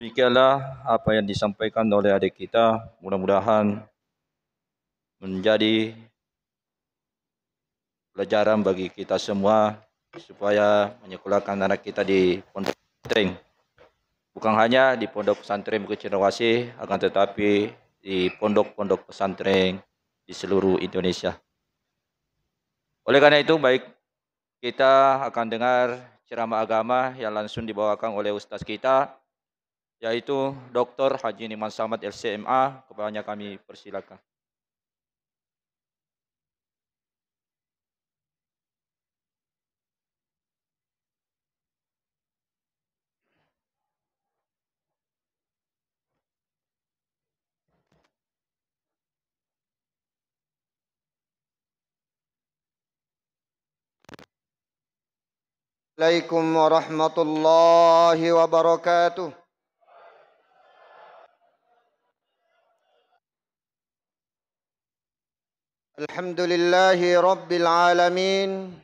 Demikianlah apa yang disampaikan oleh adik kita, mudah-mudahan menjadi pelajaran bagi kita semua supaya menyekolahkan anak kita di pondok pesantren. Bukan hanya di pondok pesantren Bukit Cendrawasih, akan tetapi di pondok-pondok pesantren di seluruh Indonesia. Oleh karena itu, baik kita akan dengar ceramah agama yang langsung dibawakan oleh ustaz kita, yaitu Dr. Haji Niman Samad LCMA. Kepadanya kami persilakan. Assalamualaikum warahmatullahi wabarakatuh. Alhamdulillahi rabbil alamin.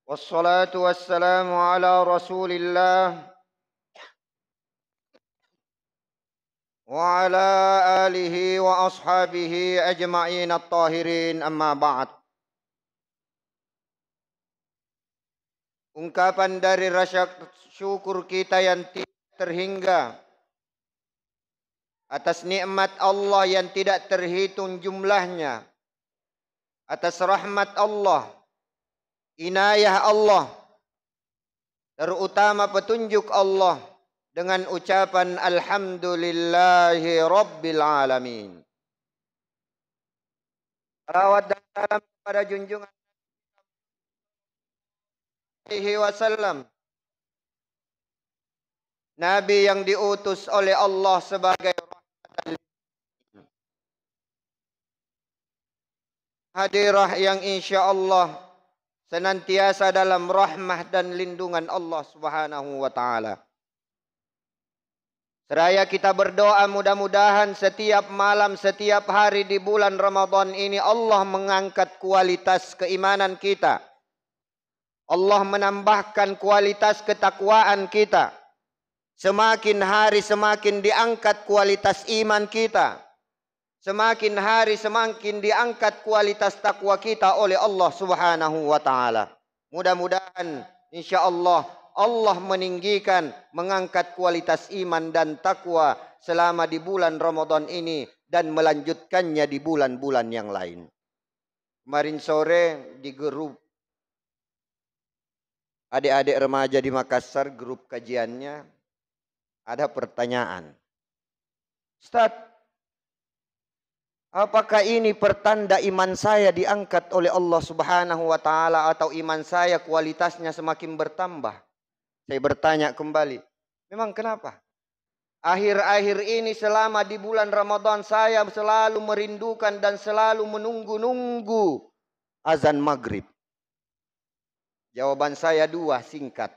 Wassalatu wassalamu ala rasulillah wa ala alihi wa ashabihi ajma'in at-tahirin, amma ba'd. Ungkapan dari rasa syukur kita yang tidak terhingga atas nikmat Allah yang tidak terhitung jumlahnya, atas rahmat Allah, inayah Allah, terutama petunjuk Allah, dengan ucapan alhamdulillahi rabbil alamin. Salawat dan salam kepada junjungan alaihi wasallam, Nabi yang diutus oleh Allah sebagai rahmatan, hadirah yang insya Allah senantiasa dalam rahmah dan lindungan Allah Subhanahu wa taala. Seraya kita berdoa mudah-mudahan setiap malam, setiap hari di bulan Ramadan ini Allah mengangkat kualitas keimanan kita. Allah menambahkan kualitas ketakwaan kita. Semakin hari semakin diangkat kualitas iman kita. Semakin hari semakin diangkat kualitas takwa kita oleh Allah Subhanahu wa taala. Mudah-mudahan insyaallah Allah meninggikan, mengangkat kualitas iman dan takwa selama di bulan Ramadan ini dan melanjutkannya di bulan-bulan yang lain. Kemarin sore di grup adik-adik remaja di Makassar, grup kajiannya, ada pertanyaan. Ustaz, apakah ini pertanda iman saya diangkat oleh Allah Subhanahu wa taala atau iman saya kualitasnya semakin bertambah? Saya bertanya kembali, memang kenapa? Akhir-akhir ini selama di bulan Ramadan saya selalu merindukan dan selalu menunggu-nunggu azan maghrib. Jawaban saya dua, singkat.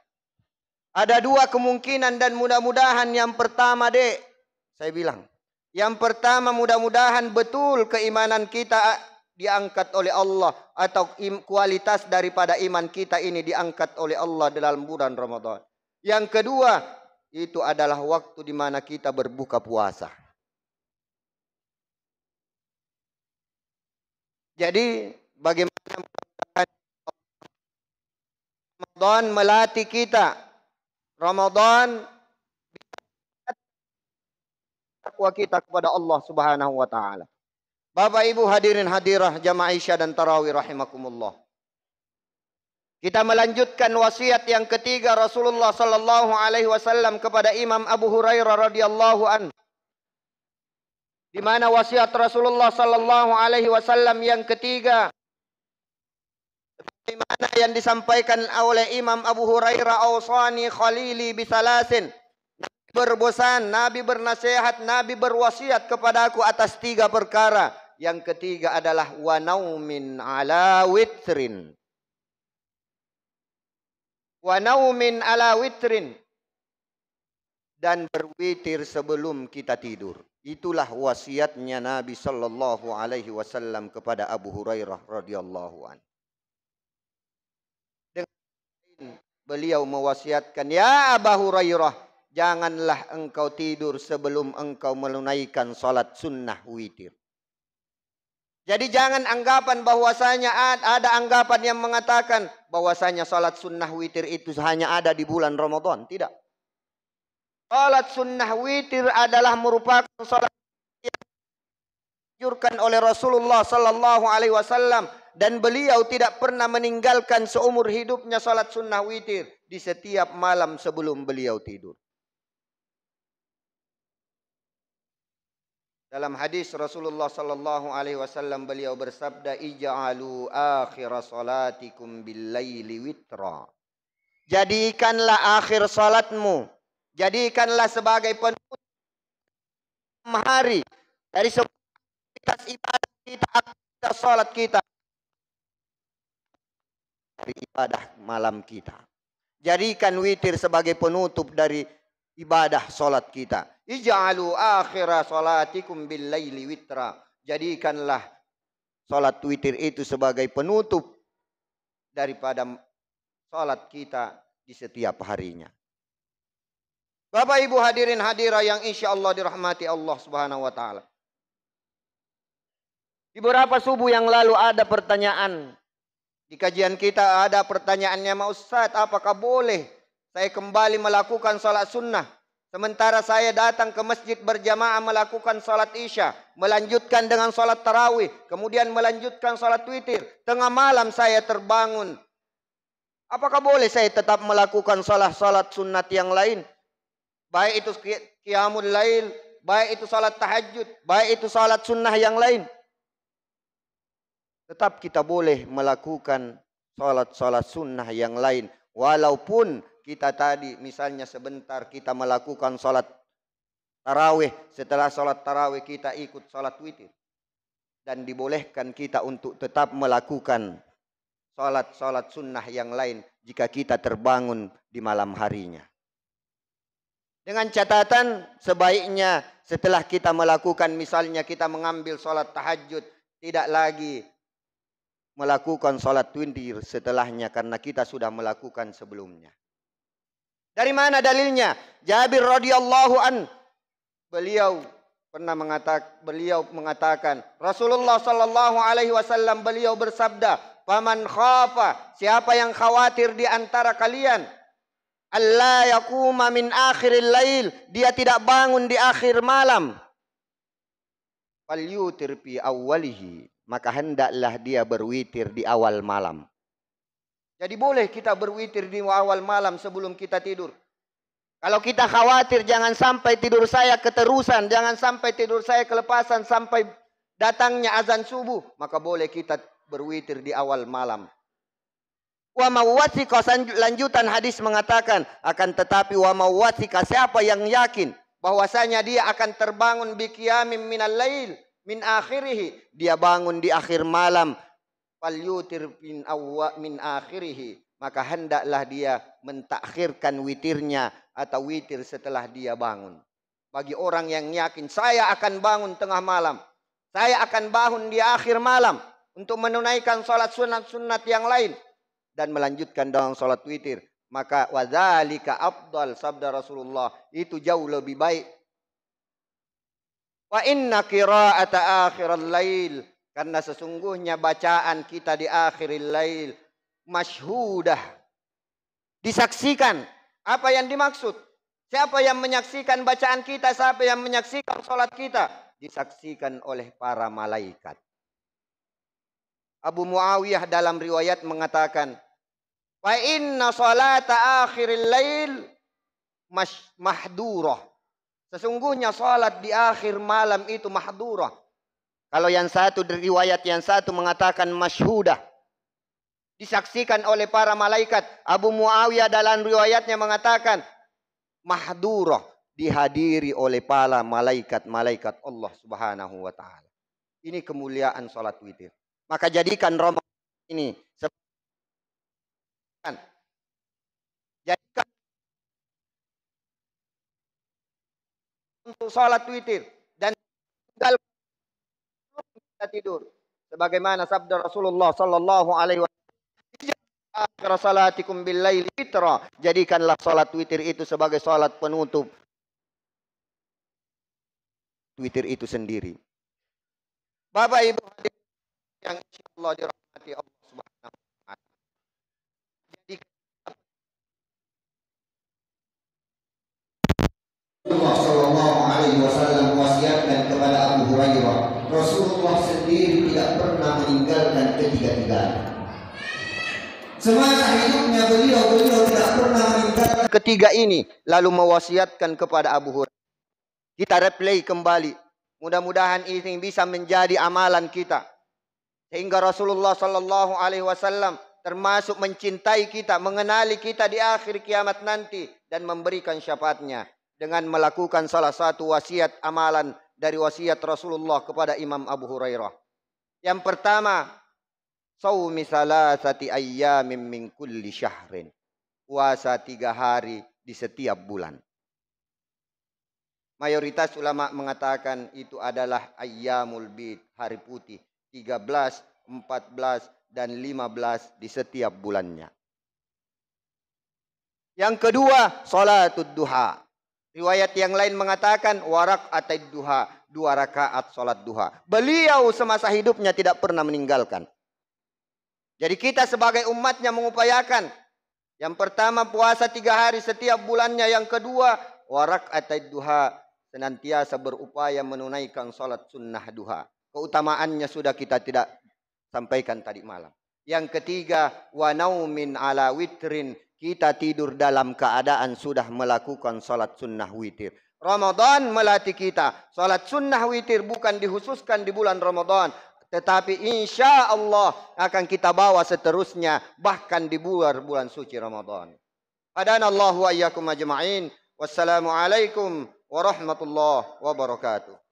Ada dua kemungkinan dan mudah-mudahan yang pertama, Dek, saya bilang. Yang pertama, mudah-mudahan betul keimanan kita diangkat oleh Allah atau kualitas daripada iman kita ini diangkat oleh Allah dalam bulan Ramadan. Yang kedua, itu adalah waktu di mana kita berbuka puasa. Jadi bagaimana Ramadan melatih kita, Ramadan takwa kita kepada Allah Subhanahu wa taala. Bapak Ibu hadirin hadirah jamaah Isya dan tarawih rahimakumullah. Kita melanjutkan wasiat yang ketiga Rasulullah sallallahu alaihi wasallam kepada Imam Abu Hurairah radhiyallahu anhu. Di mana wasiat Rasulullah sallallahu alaihi wasallam yang ketiga, di mana yang disampaikan oleh Imam Abu Hurairah, "Ausani khalili bisalasin." Berbosan, Nabi bernasihat, Nabi berwasiat kepadaku atas tiga perkara. Yang ketiga adalah wa naumin ala witrin. Wa naumin ala witrin. Dan berwitir sebelum kita tidur. Itulah wasiatnya Nabi sallallahu alaihi wasallam kepada Abu Hurairah radhiyallahu anhu. Dengan beliau mewasiatkan, ya Abu Hurairah, janganlah engkau tidur sebelum engkau menunaikan salat sunnah witir. Jadi jangan anggapan bahwasanya ada anggapan yang mengatakan bahwasanya salat sunnah witir itu hanya ada di bulan Ramadan. Tidak. Salat sunnah witir adalah merupakan salat yang dianjurkan oleh Rasulullah sallallahu alaihi wasallam dan beliau tidak pernah meninggalkan seumur hidupnya salat sunnah witir di setiap malam sebelum beliau tidur. Dalam hadis Rasulullah sallallahu alaihi wasallam beliau bersabda, "Ij'alu akhir salatikum bil-laili witra." Jadikanlah akhir salatmu, jadikanlah sebagai penutup hari dari semua aktivitas ibadah kita, aktivitas salat kita, dari ibadah malam kita. Jadikan witir sebagai penutup dari ibadah salat kita. Ij'alu akhira salatikum bil-laili witra. Jadikanlah salat witir itu sebagai penutup daripada salat kita di setiap harinya. Bapak Ibu hadirin hadirah yang insyaallah dirahmati Allah Subhanahu wa taala. Di beberapa subuh yang lalu ada pertanyaan. Di kajian kita ada pertanyaannya, Ustaz, apakah boleh saya kembali melakukan salat sunnah sementara saya datang ke masjid berjamaah melakukan salat isya, melanjutkan dengan salat tarawih, kemudian melanjutkan salat witir. Tengah malam saya terbangun. Apakah boleh saya tetap melakukan salat sunat yang lain? Baik itu qiyamul lail, baik itu salat tahajud, baik itu salat sunnah yang lain. Tetap kita boleh melakukan salat sunnah yang lain. Walaupun kita tadi misalnya sebentar kita melakukan salat tarawih. Setelah salat tarawih kita ikut salat witir. Dan dibolehkan kita untuk tetap melakukan salat sunnah yang lain jika kita terbangun di malam harinya. Dengan catatan sebaiknya setelah kita melakukan misalnya kita mengambil salat tahajud, tidak lagi melakukan salat witir setelahnya karena kita sudah melakukan sebelumnya. Dari mana dalilnya? Jabir radhiyallahu an, beliau mengatakan Rasulullah sallallahu alaihi wasallam beliau bersabda, "Faman khafa," siapa yang khawatir di antara kalian, "alla yaquma min akhiril lail," dia tidak bangun di akhir malam, "falyutir fi awwalihi," maka hendaklah dia berwitir di awal malam. Jadi boleh kita berwitir di awal malam sebelum kita tidur. Kalau kita khawatir jangan sampai tidur saya keterusan, jangan sampai tidur saya kelepasan sampai datangnya azan subuh, maka boleh kita berwitir di awal malam. Wa mawwathika, lanjutan hadis mengatakan, akan tetapi wa mawwathika, siapa yang yakin bahwasanya dia akan terbangun bi qiyamin minal lail min akhirih, dia bangun di akhir malam, falyutir min akhirih, maka hendaklah dia mentakhirkan witirnya atau witir setelah dia bangun. Bagi orang yang yakin saya akan bangun tengah malam, saya akan bangun di akhir malam untuk menunaikan salat sunat yang lain dan melanjutkan dengan salat witir, maka wadzalika afdal, sabda Rasulullah, itu jauh lebih baik. Wa inna qira'ata akhiril lail, karena sesungguhnya bacaan kita di akhiril lail masyhudah, disaksikan. Apa yang dimaksud? Siapa yang menyaksikan bacaan kita? Siapa yang menyaksikan salat kita? Disaksikan oleh para malaikat. Abu Muawiyah dalam riwayat mengatakan, "Fa inna salata akhiril lail mahdurah." Sesungguhnya salat di akhir malam itu mahdurah. Kalau yang satu riwayat yang satu mengatakan masyhudah, disaksikan oleh para malaikat. Abu Muawiyah dalam riwayatnya mengatakan mahdurah, dihadiri oleh para malaikat Allah Subhanahu wa taala. Ini kemuliaan salat witir. Maka jadikan Ramadan ini jadikan untuk salat witir dan tinggal kita tidur sebagaimana sabda Rasulullah sallallahu alaihi wasallam, akhir salatikum bil laili witra. Jadikanlah salat witir itu sebagai salat penutup witir itu sendiri. Bapak Ibu hadirin yang insyaallah dirahmati Allah Subhanahu wa taala. Jadi Rasulullah Shallallahu Alaihi Wasallam wasiatkan kepada Abu Hurairah, Rasulullah sendiri tidak pernah meninggalkan ketiga-tiganya. Semasa hidupnya beliau tidak pernah meninggalkan ketiga ini, lalu mewasiatkan kepada Abu Hurairah. Kita replay kembali. Mudah-mudahan ini bisa menjadi amalan kita. Sehingga Rasulullah Shallallahu Alaihi Wasallam termasuk mencintai kita, mengenali kita di akhir kiamat nanti dan memberikan syafaatnya dengan melakukan salah satu wasiat amalan dari wasiat Rasulullah kepada Imam Abu Hurairah. Yang pertama, shaumi salasati ayyamin min kulli syahrin. Puasa 3 hari di setiap bulan. Mayoritas ulama mengatakan itu adalah ayyamul bid, hari putih, 13, 14 dan 15 di setiap bulannya. Yang kedua, salatud duha. Riwayat yang lain mengatakan warak atid duha, 2 rakaat salat duha. Beliau semasa hidupnya tidak pernah meninggalkan. Jadi kita sebagai umatnya mengupayakan. Yang pertama puasa 3 hari setiap bulannya. Yang kedua warak atid duha, senantiasa berupaya menunaikan salat sunnah duha. Keutamaannya sudah kita tidak sampaikan tadi malam. Yang ketiga, wa naumin ala witrin, kita tidur dalam keadaan sudah melakukan salat sunnah witir. Ramadan melatih kita. Salat sunnah witir bukan dikhususkan di bulan Ramadan, tetapi insya Allah akan kita bawa seterusnya bahkan di bulan suci Ramadan. Hadanallahu wa iyyakum ajma'in. Wassalamualaikum warahmatullahi wabarakatuh.